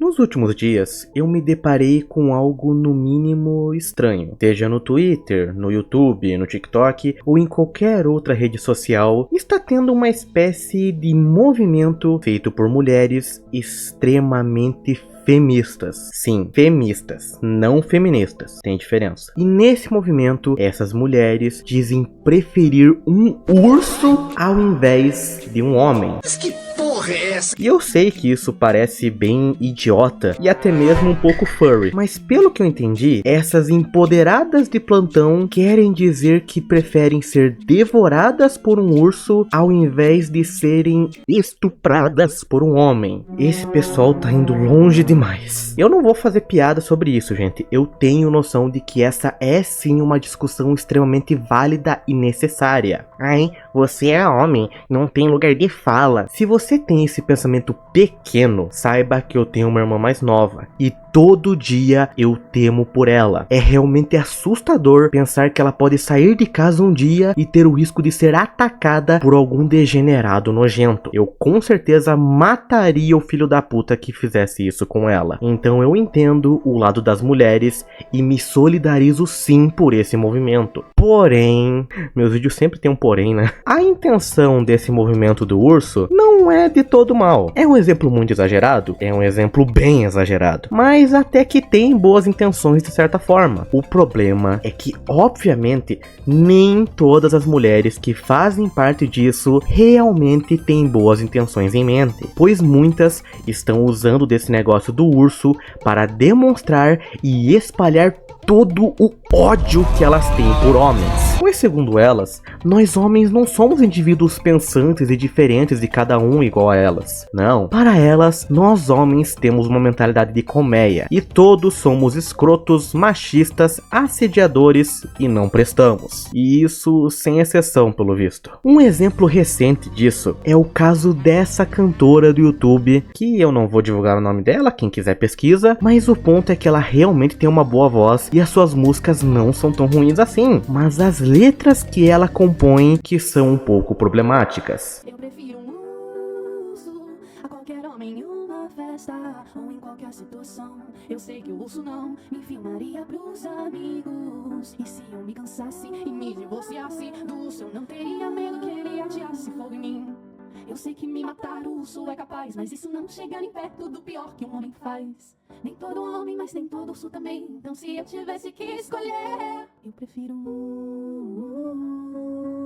Nos últimos dias, eu me deparei com algo no mínimo estranho. Seja no Twitter, no YouTube, no TikTok ou em qualquer outra rede social, está tendo uma espécie de movimento feito por mulheres extremamente feministas. Sim, feministas, não feministas. Tem diferença. E nesse movimento, essas mulheres dizem preferir um urso ao invés de um homem. Mas que porra é essa? E eu sei que isso parece bem idiota e até mesmo um pouco furry, mas pelo que eu entendi, essas empoderadas de plantão querem dizer que preferem ser devoradas por um urso ao invés de serem estupradas por um homem. Esse pessoal tá indo longe demais. Eu não vou fazer piada sobre isso, gente. Eu tenho noção de que essa é sim uma discussão extremamente válida e necessária. Ai, você é homem, não tem lugar de fala. Se você tem esse pensamento pequeno, saiba que eu tenho uma irmã mais nova e todo dia eu temo por ela. É realmente assustador pensar que ela pode sair de casa um dia e ter o risco de ser atacada por algum degenerado nojento. Eu com certeza mataria o filho da puta que fizesse isso com ela. Então eu entendo o lado das mulheres e me solidarizo sim por esse movimento. Porém, meus vídeos sempre tem um porém, né? A intenção desse movimento do urso não é de todo mal. É um exemplo muito exagerado? É um exemplo bem exagerado. Mas até que tem boas intenções de certa forma. O problema é que, obviamente, nem todas as mulheres que fazem parte disso realmente têm boas intenções em mente. Pois muitas estão usando desse negócio do urso para demonstrar e espalhar todo o ódio que elas têm por homens. Pois segundo elas, nós homens não somos indivíduos pensantes e diferentes de cada um igual a elas. Não, para elas, nós homens temos uma mentalidade de colmeia e todos somos escrotos, machistas, assediadores e não prestamos. E isso sem exceção, pelo visto. Um exemplo recente disso é o caso dessa cantora do YouTube, que eu não vou divulgar o nome dela, quem quiser pesquisa, mas o ponto é que ela realmente tem uma boa voz e as suas músicas não são tão ruins assim, mas as letras que ela compõe que são um pouco problemáticas. Eu prefiro um urso a qualquer homem em uma festa ou em qualquer situação. Eu sei que o urso não me filmaria pros amigos. E se eu me cansasse e me divorciasse do urso, eu não teria medo que ele ateasse fogo em mim. Eu sei que me matar o urso é capaz, mas isso não chega nem perto do pior que um homem faz. Nem todo homem, mas nem todo urso também. Então se eu tivesse que escolher, eu prefiro um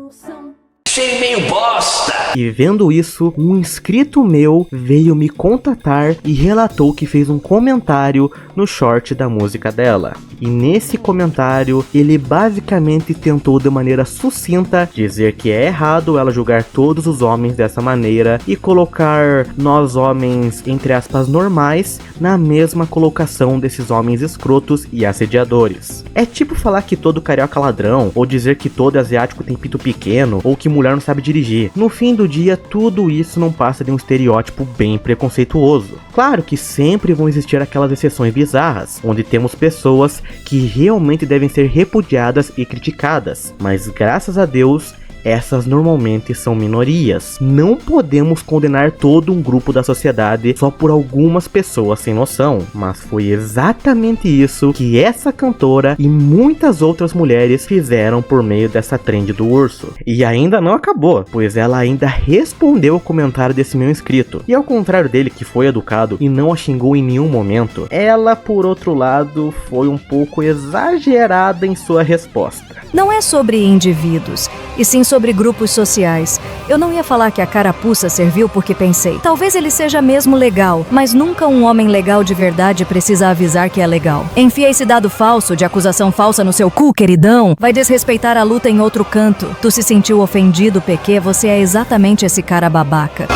urso. Achei meio bosta! E vendo isso, um inscrito meu veio me contatar e relatou que fez um comentário no short da música dela. E nesse comentário, ele basicamente tentou de maneira sucinta dizer que é errado ela julgar todos os homens dessa maneira e colocar nós homens, entre aspas, normais, na mesma colocação desses homens escrotos e assediadores. É tipo falar que todo carioca é ladrão, ou dizer que todo asiático tem pinto pequeno, ou que mulher não sabe dirigir. No fim do dia, tudo isso não passa de um estereótipo bem preconceituoso. Claro que sempre vão existir aquelas exceções bizarras, onde temos pessoas que realmente devem ser repudiadas e criticadas, mas graças a Deus, essas normalmente são minorias. Não podemos condenar todo um grupo da sociedade só por algumas pessoas sem noção, mas foi exatamente isso que essa cantora e muitas outras mulheres fizeram por meio dessa trend do urso. E ainda não acabou, pois ela ainda respondeu o comentário desse meu inscrito. E ao contrário dele, que foi educado e não a xingou em nenhum momento, ela, por outro lado, foi um pouco exagerada em sua resposta. Não é sobre indivíduos, e sim sobre grupos sociais. Eu não ia falar que a carapuça serviu porque pensei, talvez ele seja mesmo legal, mas nunca um homem legal de verdade precisa avisar que é legal. Enfia esse dado falso de acusação falsa no seu cu, queridão. Vai desrespeitar a luta em outro canto. Tu se sentiu ofendido, PQ, você é exatamente esse cara babaca.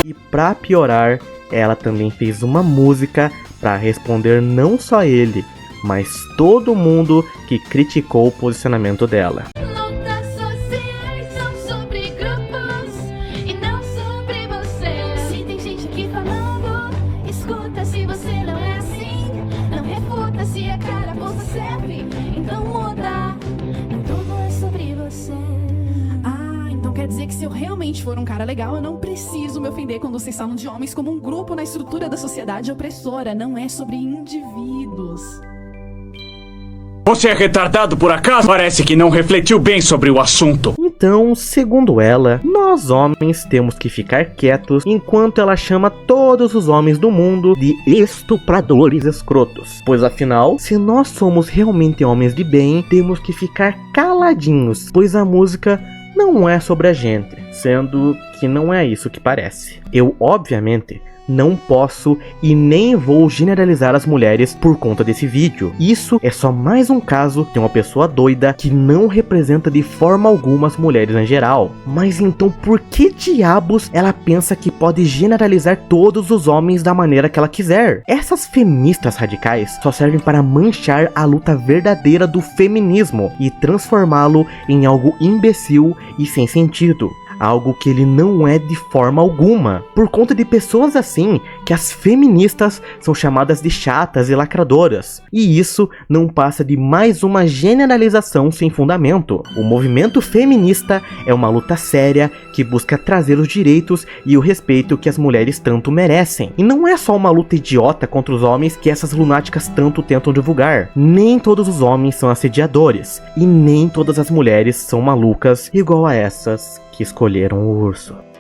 E pra piorar, ela também fez uma música pra responder não só ele, mas todo mundo que criticou o posicionamento dela. Lutas sociais são sobre grupos e não sobre você. Se tem gente aqui falando, escuta. Se você não é assim, não refuta. Se a carapuça serve, então muda. Então não é sobre você. Ah, então quer dizer que se eu realmente realmente for um cara legal, eu não preciso me ofender quando vocês falam de homens como um grupo na estrutura da sociedade opressora. Não é sobre indivíduos. Você é retardado por acaso? Parece que não refletiu bem sobre o assunto. Então, segundo ela, nós homens temos que ficar quietos enquanto ela chama todos os homens do mundo de estupradores escrotos. Pois afinal, se nós somos realmente homens de bem, temos que ficar caladinhos, pois a música não é sobre a gente, sendo que não é isso que parece. Eu, obviamente, não posso e nem vou generalizar as mulheres por conta desse vídeo. Isso é só mais um caso de uma pessoa doida que não representa de forma alguma as mulheres em geral. Mas então por que diabos ela pensa que pode generalizar todos os homens da maneira que ela quiser? Essas feministas radicais só servem para manchar a luta verdadeira do feminismo e transformá-lo em algo imbecil e sem sentido. Algo que ele não é de forma alguma. Por conta de pessoas assim, que as feministas são chamadas de chatas e lacradoras. E isso não passa de mais uma generalização sem fundamento. O movimento feminista é uma luta séria que busca trazer os direitos e o respeito que as mulheres tanto merecem. E não é só uma luta idiota contra os homens que essas lunáticas tanto tentam divulgar. Nem todos os homens são assediadores. E nem todas as mulheres são malucas igual a essas que escolheram o urso.